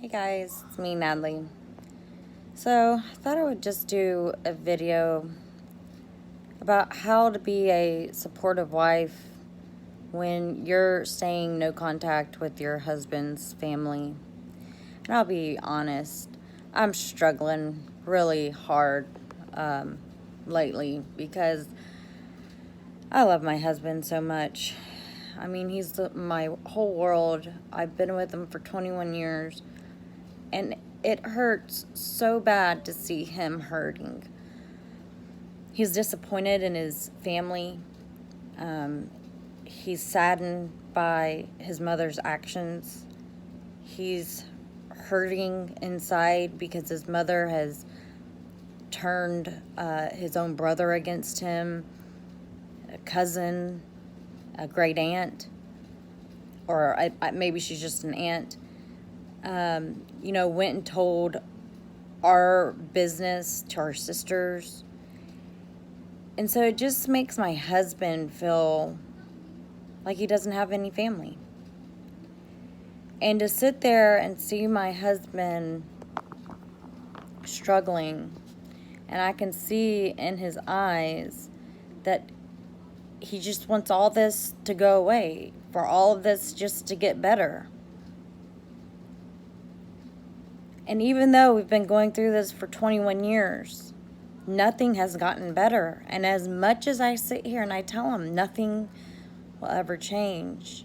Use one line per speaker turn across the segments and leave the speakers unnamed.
Hey guys, it's me, Natalie. So, I thought I would just do a video about how to be a supportive wife when you're staying no contact with your husband's family. And I'll be honest, I'm struggling really hard lately because I love my husband so much. I mean, he's my whole world. I've been with him for 21 years. And it hurts so bad to see him hurting. He's disappointed in his family. He's saddened by his mother's actions. He's hurting inside because his mother has turned his own brother against him, a cousin, a great aunt, or maybe she's just an aunt. Went and told our business to our sisters. And so it just makes my husband feel like he doesn't have any family. And to sit there and see my husband struggling, and I can see in his eyes that he just wants all this to go away, for all of this just to get better. And even though we've been going through this for 21 years, nothing has gotten better. And as much as I sit here and I tell him nothing will ever change,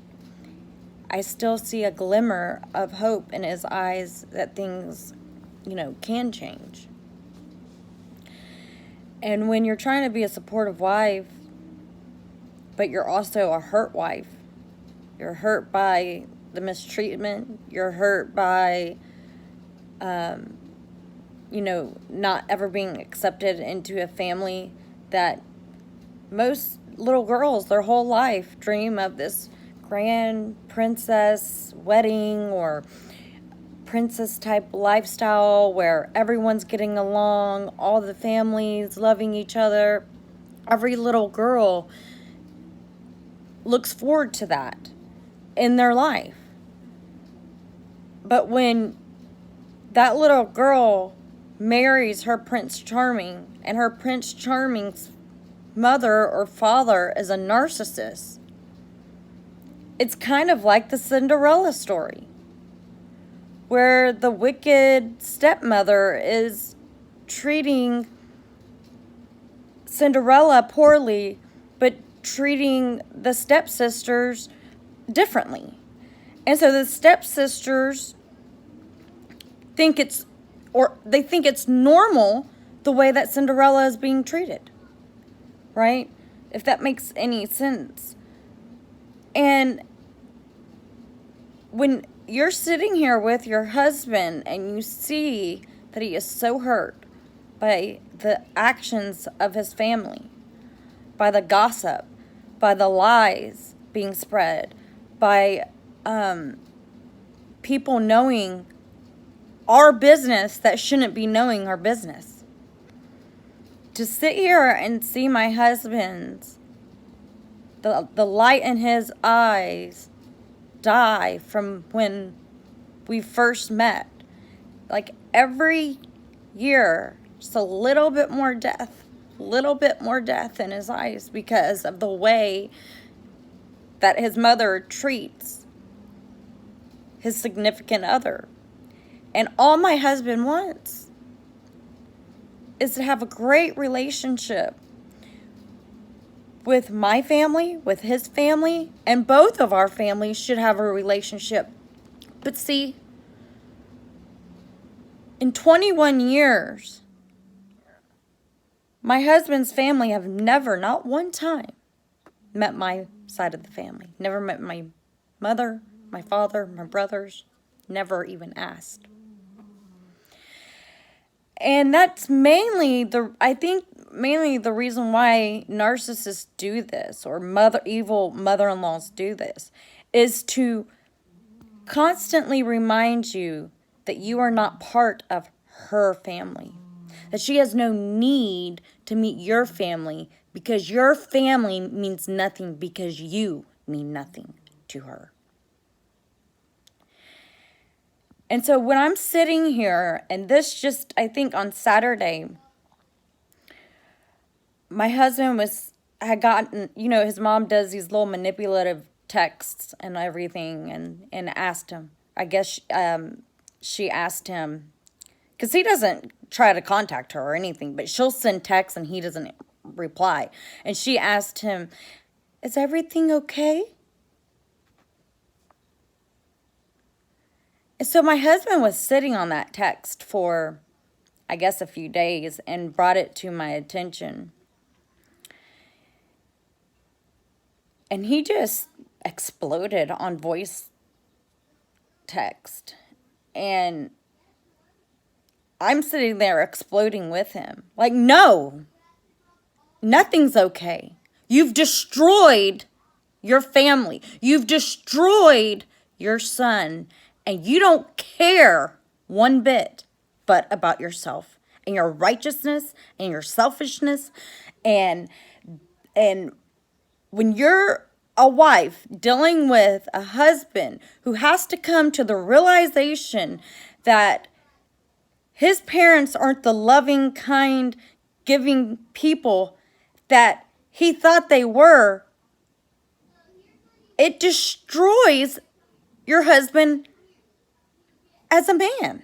I still see a glimmer of hope in his eyes that things, can change. And when you're trying to be a supportive wife, but you're also a hurt wife, you're hurt by the mistreatment, you're hurt by not ever being accepted into a family that most little girls their whole life dream of, this grand princess wedding or princess type lifestyle where everyone's getting along, all the families loving each other. Every little girl looks forward to that in their life. But when that little girl marries her Prince Charming, and her Prince Charming's mother or father is a narcissist, it's kind of like the Cinderella story, where the wicked stepmother is treating Cinderella poorly, but treating the stepsisters differently. And so the stepsisters think it's normal the way that Cinderella is being treated, right? If that makes any sense. And when you're sitting here with your husband and you see that he is so hurt by the actions of his family, by the gossip, by the lies being spread, by people knowing our business that shouldn't be knowing our business. To sit here and see my husband's, the light in his eyes die from when we first met. Like every year, just a little bit more death in his eyes because of the way that his mother treats his significant other. And all my husband wants is to have a great relationship with my family, with his family, and both of our families should have a relationship. But see, in 21 years, my husband's family have never, not one time, met my side of the family. Never met my mother, my father, my brothers, never even asked. And that's mainly the reason why narcissists do this, or evil mother-in-laws do this, is to constantly remind you that you are not part of her family. That she has no need to meet your family because your family means nothing because you mean nothing to her. And so when I'm sitting here, and this just, I think on Saturday, my husband had gotten, his mom does these little manipulative texts and everything, and asked him, I guess she asked him, because he doesn't try to contact her or anything, but she'll send texts and he doesn't reply. And she asked him, is everything okay? And so my husband was sitting on that text for, I guess, a few days and brought it to my attention. And he just exploded on voice text. And I'm sitting there exploding with him. Like, no, nothing's okay. You've destroyed your family. You've destroyed your son. And you don't care one bit but about yourself and your righteousness and your selfishness. And when you're a wife dealing with a husband who has to come to the realization that his parents aren't the loving, kind, giving people that he thought they were, it destroys your husband as a man.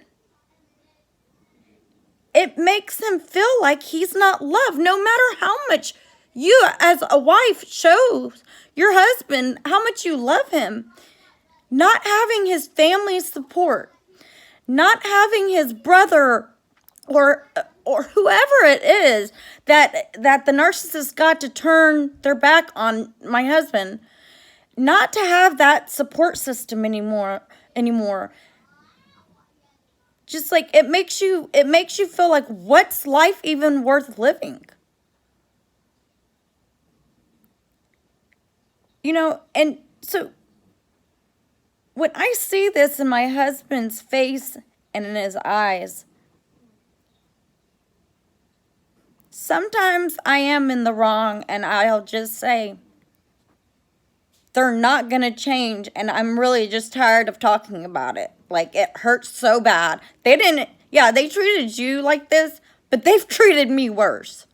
It makes him feel like he's not loved, no matter how much you as a wife shows your husband how much you love him. Not having his family support, not having his brother or whoever it is that the narcissist got to turn their back on my husband, not to have that support system anymore. Just like it makes you feel like, what's life even worth living? And so when I see this in my husband's face and in his eyes, sometimes I am in the wrong, and I'll just say, they're not going to change, and I'm really just tired of talking about it. Like, it hurts so bad. They treated you like this, but they've treated me worse.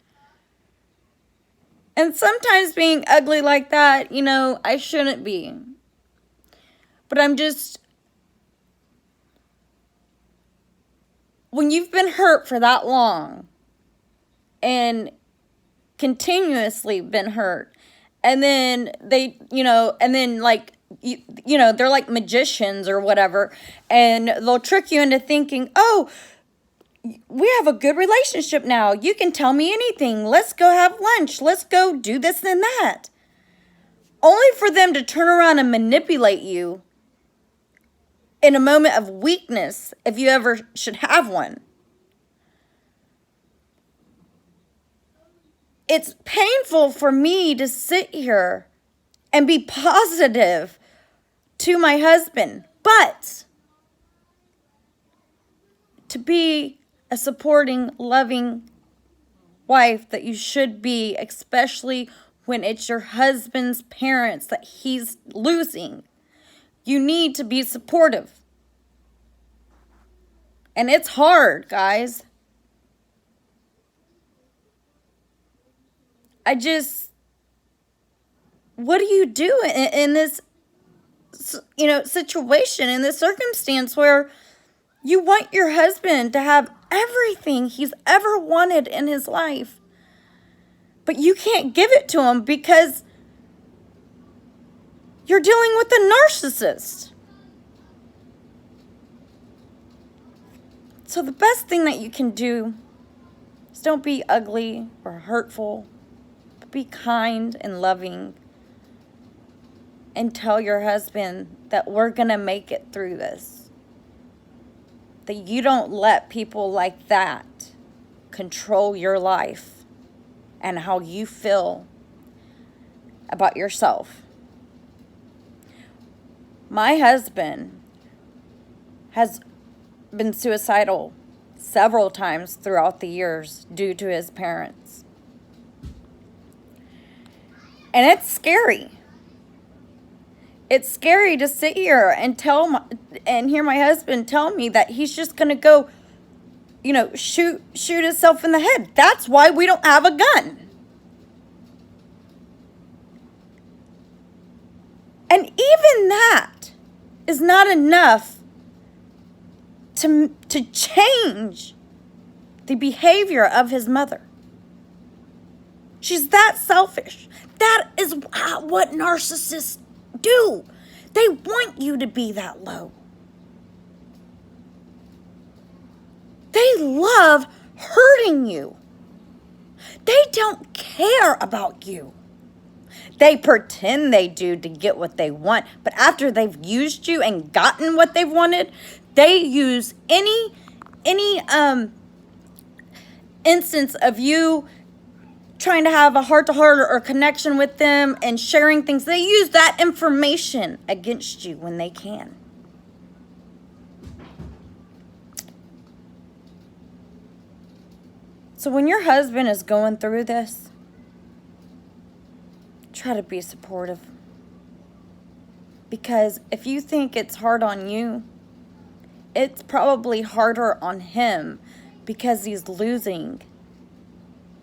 And sometimes being ugly like that, I shouldn't be. But when you've been hurt for that long and continuously been hurt, and then they're like magicians or whatever, and they'll trick you into thinking, oh, we have a good relationship now. You can tell me anything. Let's go have lunch. Let's go do this and that. Only for them to turn around and manipulate you in a moment of weakness, if you ever should have one. It's painful for me to sit here and be positive to my husband, but to be a supporting, loving wife that you should be, especially when it's your husband's parents that he's losing, you need to be supportive. And it's hard, guys. What do you do in this, situation, in this circumstance where you want your husband to have everything he's ever wanted in his life, but you can't give it to him because you're dealing with a narcissist? So the best thing that you can do is don't be ugly or hurtful, but be kind and loving, and tell your husband that we're going to make it through this. That you don't let people like that control your life and how you feel about yourself. My husband has been suicidal several times throughout the years due to his parents. And it's scary. It's scary to sit here and hear my husband tell me that he's just going to go, shoot himself in the head. That's why we don't have a gun. And even that is not enough to change the behavior of his mother. She's that selfish. That is what narcissists do. They want you to be that low. They love hurting you. They don't care about you. They pretend they do to get what they want, but after they've used you and gotten what they've wanted, they use any instance of you trying to have a heart-to-heart or connection with them and sharing things. They use that information against you when they can. So when your husband is going through this, try to be supportive. Because if you think it's hard on you, it's probably harder on him because he's losing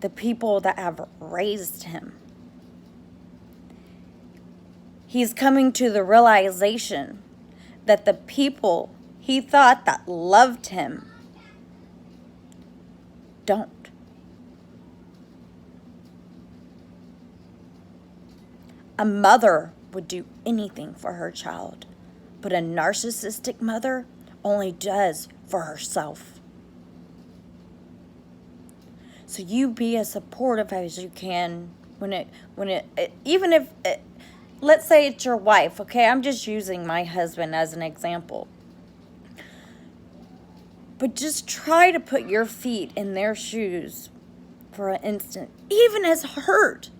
the people that have raised him. He's coming to the realization that the people he thought that loved him don't. A mother would do anything for her child, but a narcissistic mother only does for herself. So you be as supportive as you can even if let's say it's your wife, okay? I'm just using my husband as an example. But just try to put your feet in their shoes for an instant, even as hurt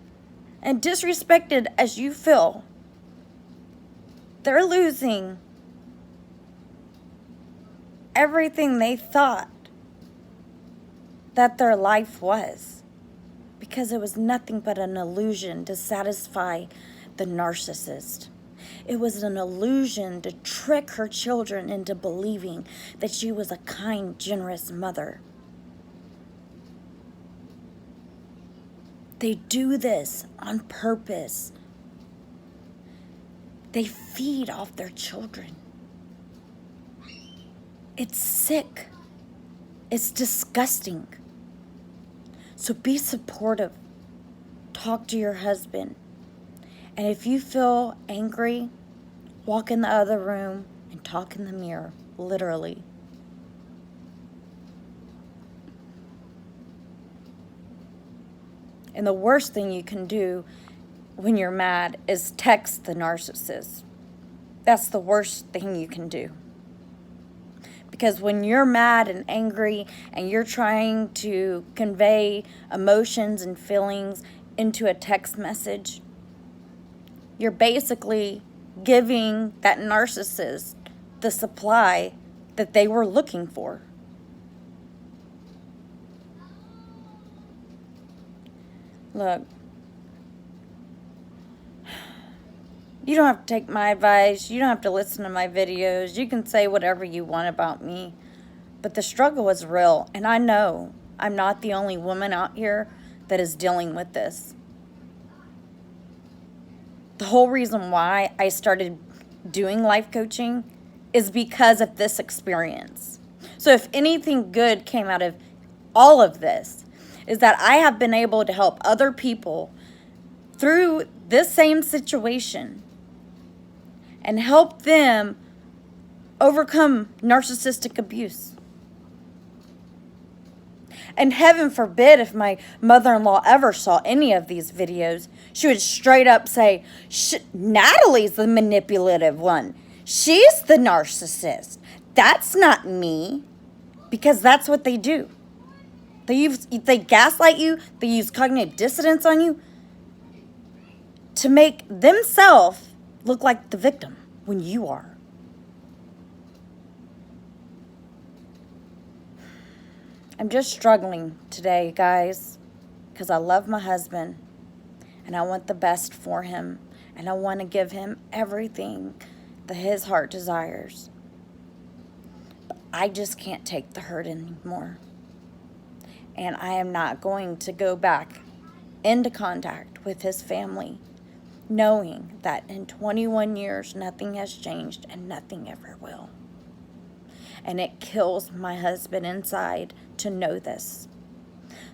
and disrespected as you feel. They're losing everything they thought that their life was, because it was nothing but an illusion to satisfy the narcissist. It was an illusion to trick her children into believing that she was a kind, generous mother. They do this on purpose. They feed off their children. It's sick. It's disgusting. So be supportive. Talk to your husband. And if you feel angry, walk in the other room and talk in the mirror, literally. And the worst thing you can do when you're mad is text the narcissist. That's the worst thing you can do. Because when you're mad and angry and you're trying to convey emotions and feelings into a text message, you're basically giving that narcissist the supply that they were looking for. Look, you don't have to take my advice. You don't have to listen to my videos. You can say whatever you want about me. But the struggle is real. And I know I'm not the only woman out here that is dealing with this. The whole reason why I started doing life coaching is because of this experience. So if anything good came out of all of this, is that I have been able to help other people through this same situation and help them overcome narcissistic abuse. And heaven forbid if my mother-in-law ever saw any of these videos, she would straight up say, Natalie's the manipulative one. She's the narcissist. That's not me. Because that's what they do. They gaslight you. They use cognitive dissonance on you to make themselves look like the victim when you are. I'm just struggling today, guys, because I love my husband and I want the best for him and I want to give him everything that his heart desires. But I just can't take the hurt anymore. And I am not going to go back into contact with his family, knowing that in 21 years nothing has changed and nothing ever will. And it kills my husband inside to know this.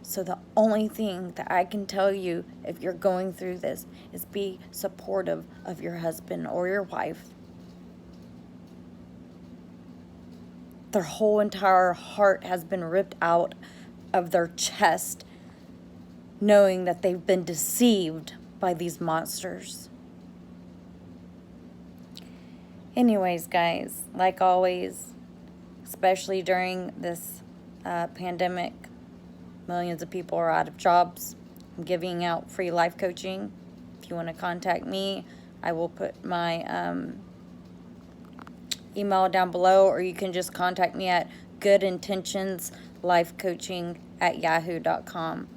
So the only thing that I can tell you if you're going through this is be supportive of your husband or your wife. Their whole entire heart has been ripped out of their chest, knowing that they've been deceived by these monsters. Anyways, guys, like always, especially during this pandemic, millions of people are out of jobs. I'm giving out free life coaching. If you want to contact me, I will put my email down below, or you can just contact me at goodintentionslifecoaching@yahoo.com.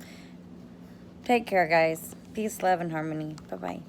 Take care, guys. Peace, love, and harmony. Bye-bye.